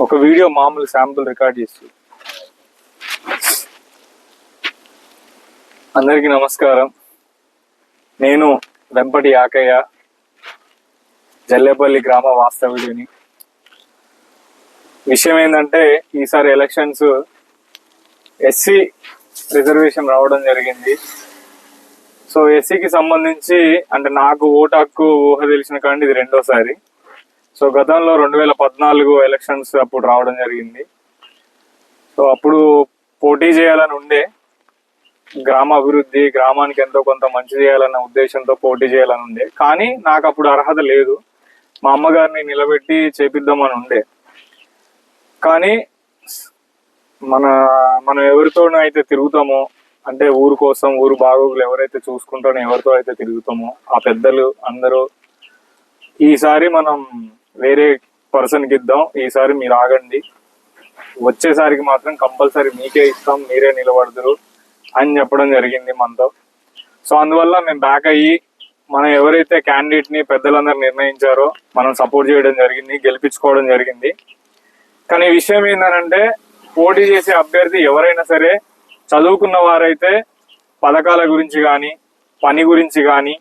ఒక వీడియో మామూలు sample record చేస్తూ. అందరికీ నమస్కారం. నేను వెంపటి యాకయ్య, జల్లేపల్లి గ్రామ వాస్తవ్యుడిని. విషయం ఏంటంటే, ఈసారి ఎలక్షన్స్ ఎస్సీ రిజర్వేషన్ రావడం జరిగింది. సో ఎస్సీకి సంబంధించి అంటే నాకు ఓటు హక్కు ఊహ తెలిసిన కానీ ఇది రెండోసారి. సో గతంలో 2014 ఎలక్షన్స్ అప్పుడు రావడం జరిగింది. సో అప్పుడు పోటీ చేయాలని ఉండే, గ్రామ అభివృద్ధి, గ్రామానికి ఎంతో కొంత మంచి చేయాలన్న ఉద్దేశంతో పోటీ చేయాలని ఉండే. కానీ నాకు అప్పుడు అర్హత లేదు. మా అమ్మగారిని నిలబెట్టి చేపిద్దామని ఉండే. కానీ మనం ఎవరితో అయితే తిరుగుతామో, అంటే ఊరు కోసం, ఊరు బాగోగులు ఎవరైతే చూసుకుంటానో, ఎవరితో అయితే తిరుగుతామో ఆ పెద్దలు అందరూ ఈసారి మనం వేరే పర్సన్కి ఇద్దాం, ఈసారి మీరు ఆగండి, వచ్చేసారికి మాత్రం కంపల్సరీ మీకే ఇస్తాం, మీరే నిలబడదురు అని చెప్పడం జరిగింది మనతో. సో అందువల్ల మేము బ్యాక్ అయ్యి మనం ఎవరైతే క్యాండిడేట్ ని పెద్దలందరూ నిర్ణయించారో మనం సపోర్ట్ చేయడం జరిగింది, గెలిపించుకోవడం జరిగింది. కానీ విషయం ఏంటంటే, పోటీ చేసే అభ్యర్థి ఎవరైనా సరే చదువుకున్న వారైతే పథకాల గురించి కానీ పని గురించి కానీ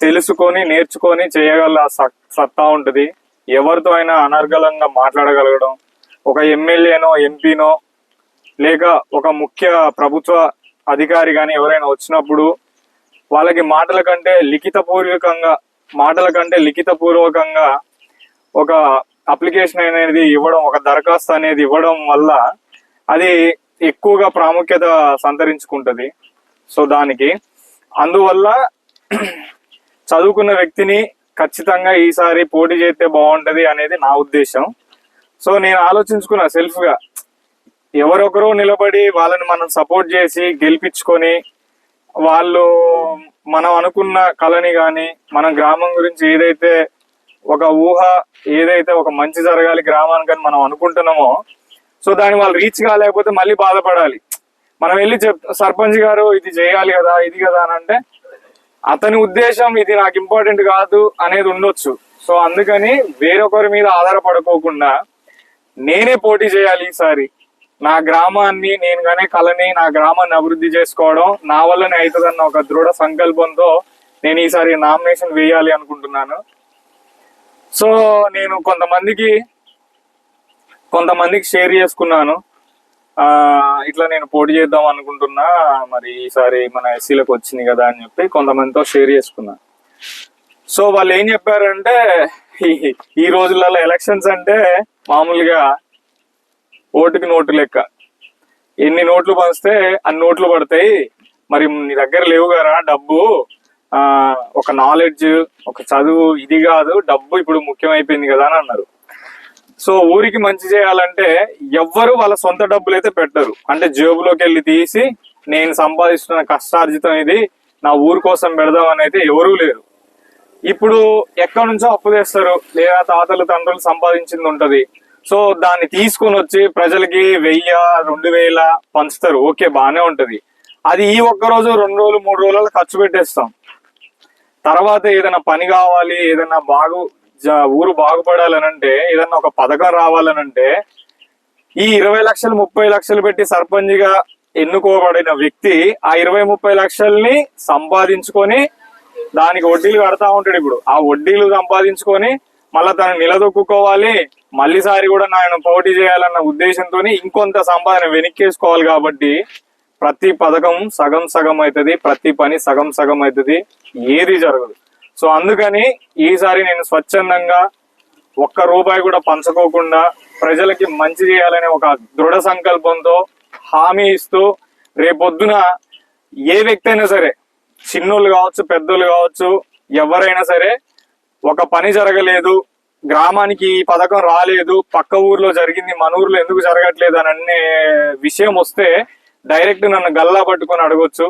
తెలుసుకొని నేర్చుకొని చేయగల సత్తా ఉంటుంది. ఎవరితో అయినా అనర్గళంగా మాట్లాడగలగడం, ఒక ఎమ్మెల్యేనో ఎంపీనో లేక ఒక ముఖ్య ప్రభుత్వ అధికారి కానీ ఎవరైనా వచ్చినప్పుడు వాళ్ళకి మాటల కంటే లిఖితపూర్వకంగా ఒక అప్లికేషన్ అనేది ఇవ్వడం, ఒక దరఖాస్తు అనేది ఇవ్వడం వల్ల అది ఎక్కువగా ప్రాముఖ్యత సంతరించుకుంటది. సో అందువల్ల చదువుకున్న వ్యక్తిని ఖచ్చితంగా ఈసారి పోటీ చేస్తే బాగుంటది అనేది నా ఉద్దేశం. సో నేను ఆలోచించుకున్నా సెల్ఫ్ గా, ఎవరొకరు నిలబడి వాళ్ళని మనం సపోర్ట్ చేసి గెలిపించుకొని వాళ్ళు మనం అనుకున్న కళని కానీ మన గ్రామం గురించి ఏదైతే ఒక ఊహ, ఏదైతే ఒక మంచి జరగాలి గ్రామానికి మనం అనుకుంటున్నామో, సో దాన్ని వాళ్ళు రీచ్ కాలేకపోతే మళ్ళీ బాధపడాలి. మనం వెళ్ళి సర్పంచ్ గారు ఇది చేయాలి కదా, ఇది కదా అని అంటే అతని ఉద్దేశం ఇది నాకు ఇంపార్టెంట్ కాదు అనేది ఉండొచ్చు. సో అందుకని వేరొకరి మీద ఆధారపడుకోకుండా నేనే పోటీ చేయాలి ఈసారి. నా గ్రామాన్ని నేను కానీ కళని, నా గ్రామాన్ని అభివృద్ధి చేసుకోవడం నా వల్లనే అవుతుందన్న ఒక దృఢ సంకల్పంతో నేను ఈసారి నామినేషన్ వేయాలి అనుకుంటున్నాను. సో నేను కొంతమందికి షేర్ చేసుకున్నాను, ఇట్లా నేను పోటీ చేద్దాం అనుకుంటున్నా, మరి ఈసారి మన ఎస్సీలకు వచ్చింది కదా అని చెప్పి కొంతమందితో షేర్ చేసుకున్నా. సో వాళ్ళు ఏం చెప్పారంటే, ఈ రోజులలో ఎలక్షన్స్ అంటే మామూలుగా ఓటుకి నోటు లెక్క, ఎన్ని నోట్లు పంచితే అన్ని నోట్లు పడతాయి, మరి నీ దగ్గర లేవు కదా డబ్బు, ఒక నాలెడ్జ్, ఒక చదువు, ఇది కాదు డబ్బు ఇప్పుడు ముఖ్యమైపోయింది కదా అని అన్నారు. సో ఊరికి మంచి చేయాలంటే ఎవ్వరు వాళ్ళ సొంత డబ్బులు అయితే పెట్టరు. అంటే జేబులోకి వెళ్ళి తీసి నేను సంపాదిస్తున్న కష్టార్జితం ఇది నా ఊరు కోసం పెడదాం అని అయితే ఎవరూ లేరు. ఇప్పుడు ఎక్కడి నుంచో అప్పు తెస్తారు, లేదా తాతలు తండ్రులు సంపాదించింది ఉంటది. సో దాన్ని తీసుకొని వచ్చి ప్రజలకి 1000, 2000 పంచుతారు. ఓకే, బానే ఉంటది. అది ఈ ఒక్క రోజు, 2 రోజులు, 3 రోజులు ఖర్చు పెట్టేస్తాం. తర్వాత ఏదైనా పని కావాలి, ఏదైనా ఊరు బాగుపడాలనంటే, ఏదన్నా ఒక పథకం రావాలనంటే ఈ 20 లక్షలు 30 లక్షలు పెట్టి సర్పంచ్ గా ఎన్నుకోబడిన వ్యక్తి ఆ 20-30 లక్షల్ని సంపాదించుకొని దానికి వడ్డీలు కడతా ఉంటాడు. ఇప్పుడు ఆ వడ్డీలు సంపాదించుకొని మళ్ళా తను నిలదొక్కుకోవాలి, మళ్ళీసారి కూడా నేను పోటీ చేయాలన్న ఉద్దేశంతో ఇంకొంత సంపాదన వెనక్కేసుకోవాలి. కాబట్టి ప్రతి పథకం సగం సగం అవుతుంది, ప్రతి పని సగం సగం అవుతుంది, ఏది జరగదు. సో అందుకని ఈసారి నేను స్వచ్ఛందంగా ₹1 కూడా పంచుకోకుండా ప్రజలకి మంచి చేయాలనే ఒక దృఢ సంకల్పంతో హామీ ఇస్తూ, రేపొద్దున ఏ వ్యక్తి అయినా సరే, చిన్నోళ్ళు కావచ్చు, పెద్దోళ్ళు కావచ్చు, ఎవరైనా సరే ఒక పని జరగలేదు, గ్రామానికి ఈ పథకం రాలేదు, పక్క ఊర్లో జరిగింది, మన ఊర్లో ఎందుకు జరగట్లేదు అని అనే విషయం వస్తే డైరెక్ట్ నన్ను గల్లా పట్టుకొని అడగొచ్చు.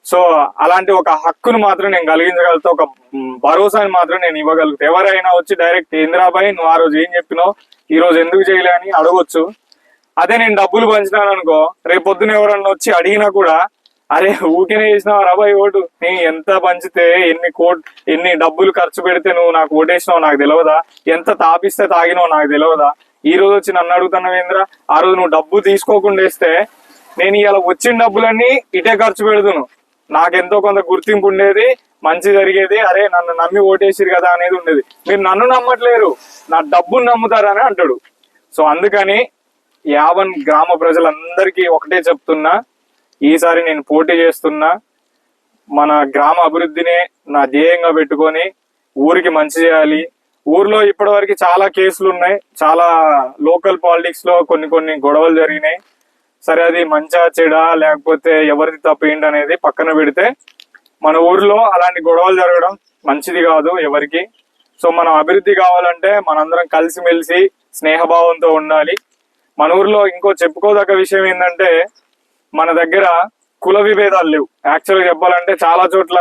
సో అలాంటి ఒక హక్కును మాత్రం నేను కలిగించగలుగుతా, ఒక భరోసాని మాత్రం నేను ఇవ్వగలుగుతా. ఎవరైనా వచ్చి డైరెక్ట్ ఇందిరాబాయి నువ్వు ఆ రోజు ఏం చెప్పినావు, ఈ రోజు ఎందుకు చేయలే అని అడగొచ్చు. అదే నేను డబ్బులు పంచినాను అనుకో, రేపొద్దున ఎవరన్నా వచ్చి అడిగినా కూడా అరే ఊరికేనే చేసినావు రాబాయి ఓటు, నీ ఎంత పంచితే ఎన్ని డబ్బులు ఖర్చు పెడితే నువ్వు నాకు ఓటేసినావు నాకు తెలియదా, ఎంత తాపిస్తే తాగినావు నాకు తెలియదా, ఈ రోజు వచ్చి నన్ను అడుగుతున్నావేంద్రా, ఆ రోజు నువ్వు డబ్బు తీసుకోకుండా వేస్తే నేను ఇలా వచ్చిన డబ్బులన్నీ ఇటే ఖర్చు పెడుతును, నాకెంతో కొంత గుర్తింపు ఉండేది, మంచి జరిగేది, అరే నన్ను నమ్మి ఓటేసిరు కదా అనేది ఉండేది. మీరు నన్ను నమ్మట్లేరు, నా డబ్బును నమ్ముతారని అంటాడు. సో అందుకని యావన్ గ్రామ ప్రజలందరికీ ఒకటే చెప్తున్నా, ఈసారి నేను పోటీ చేస్తున్నా, మన గ్రామ అభివృద్ధినే నా ధ్యేయంగా పెట్టుకొని ఊరికి మంచి చేయాలి. ఊర్లో ఇప్పటి వరకు చాలా కేసులు ఉన్నాయి, చాలా లోకల్ పాలిటిక్స్ లో కొన్ని గొడవలు జరిగినాయి. సరే అది మంచా చెడా లేకపోతే ఎవరిది తప్పు ఏంటనేది పక్కన పెడితే మన ఊర్లో అలాంటి గొడవలు జరగడం మంచిది కాదు ఎవరికి. సో మనం అభివృద్ధి కావాలంటే మనందరం కలిసిమెలిసి స్నేహభావంతో ఉండాలి. మన ఊర్లో ఇంకో చెప్పుకోదగ్గ విషయం ఏంటంటే మన దగ్గర కుల విభేదాలు లేవు. యాక్చువల్గా చెప్పాలంటే చాలా చోట్ల